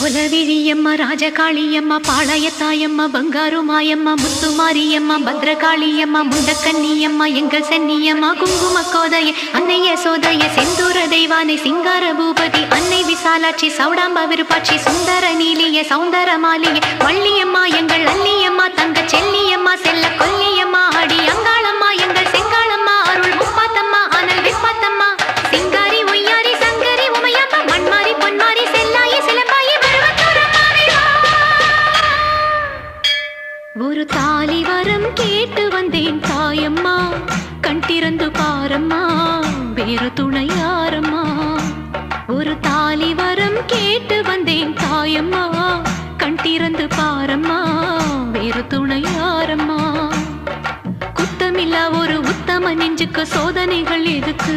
கோலவிழியம்மா ராஜகாளியம்மா பாளையத்தாயம்மா பங்காரு மாயம்மா முத்துமாரியம்மா பத்ரகாளியம்மா முண்டக்கன்னியம்மா எங்கள் சென்னியம்மா குங்கும கோதைய அன்னைய சோதைய செந்தூர தெய்வானை சிங்கார பூபதி அன்னை விசாலாட்சி சௌடாம்பா விருப்பாட்சி சுந்தர நீலிய சௌந்தர மாலிய வள்ளியம்மா எங்கள் அல்லியம்மா தங்க செல்லியம்மா செல்ல கொல்லியம்மா அடி அங்காளம்மா எங்கள் செங்காளம்மா அருள் முப்பாத்தம்மா அனல் விப்பாத்தம்மா சிங்காரி ஒய்யாரி சங்கரி உமையப்பா மண்மாரி பொன்மாரி செல்லாயி சிலம்பாயி ஒரு தாலி வரம் கேட்டு வந்தேன் தாயம்மா கண் திறந்து பாரம்மா வேறு துணையாரம்மா ஒரு தாலி வரம் கேட்டு வந்தேன் தாயம்மா கண் திறந்து பாரம்மா வேறு துணையாரம்மா குத்தமில்லா ஒரு உத்தம நெஞ்சுக்கு சோதனைகள் எதுக்கு